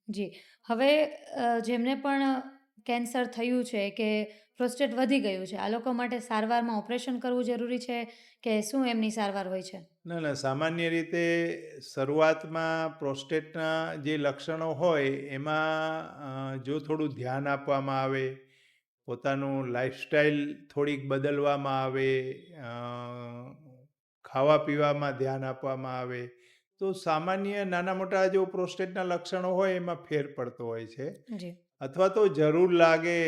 જી. હવે જેમને પણ કેન્સર થયું છે કે પ્રોસ્ટેટ વધી ગયું છે, આ લોકો માટે સારવારમાં ઓપરેશન કરવું જરૂરી છે કે શું એમની સારવાર હોય છે? ના ના, સામાન્ય રીતે શરૂઆતમાં પ્રોસ્ટેટના જે લક્ષણો હોય એમાં જો થોડું ધ્યાન આપવામાં આવે, પોતાનું લાઈફસ્ટાઈલ થોડીક બદલવામાં આવે, અ, ખાવા પીવામાં ધ્યાન આપવામાં આવે, તો સામાન્ય નાના મોટા જો પ્રોસ્ટેટના લક્ષણો હોય એમાં ફેર પડતો હોય છે. જી. અથવા તો જરૂર લાગે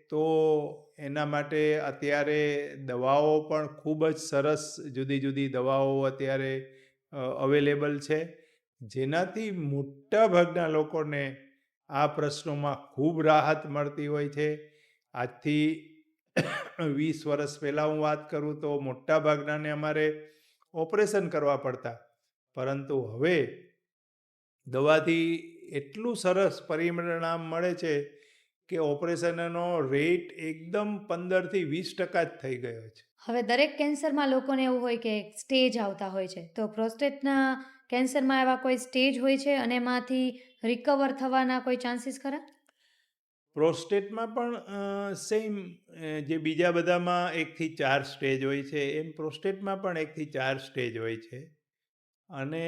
તો એના માટે અત્યારે દવાઓ પણ ખૂબ જ સરસ જુદી જુદી દવાઓ અત્યારે અવેલેબલ છે, જેનાથી મોટા ભાગના લોકોને આ પ્રશ્નોમાં ખૂબ રાહત મળતી હોય છે. આજથી 20 વર્ષ પહેલાં હું વાત કરું તો મોટા ભાગનાને અમારે ઓપરેશન કરવા પડતા, પરંતુ હવે દવાથી એટલું સરસ પરિણામ મળે છે કે ઓપરેશનનો રેટ એકદમ 15 થી 20% જ થઈ ગયો છે. હવે દરેક કેન્સરમાં લોકોને એવું હોય કે સ્ટેજ આવતા હોય છે. તો પ્રોસ્ટેટના કેન્સરમાં એવા કોઈ સ્ટેજ હોય છે અને એમાંથી રિકવર થવાના કોઈ ચાન્સીસ ખરા? પ્રોસ્ટેટમાં પણ સેમ, જે બીજા બધામાં 1 થી 4 સ્ટેજ હોય છે એમ પ્રોસ્ટેટમાં પણ 1 થી 4 સ્ટેજ હોય છે. અને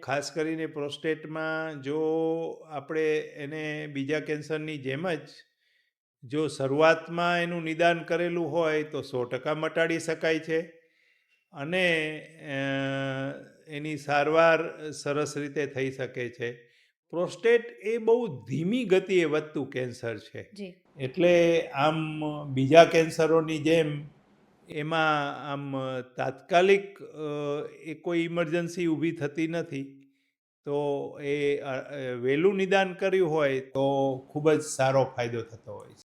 ખાસ કરીને પ્રોસ્ટેટમાં જો આપણે એને બીજા કેન્સરની જેમ જ જો શરૂઆતમાં એનું નિદાન કરેલું હોય તો 100% મટાડી શકાય છે. અને અ, એની સારવાર સરસ રીતે થઈ શકે છે. પ્રોસ્ટેટ એ બહુ ધીમી ગતિએ વધતું કેન્સર છે. જી. એટલે આમ બીજા કેન્સરોની જેમ એમાં આમ તાત્કાલિક એ કોઈ ઇમરજન્સી ઊભી થતી નથી. તો એ વહેલું નિદાન કર્યું હોય તો ખૂબ જ સારો ફાયદો થતો હોય છે.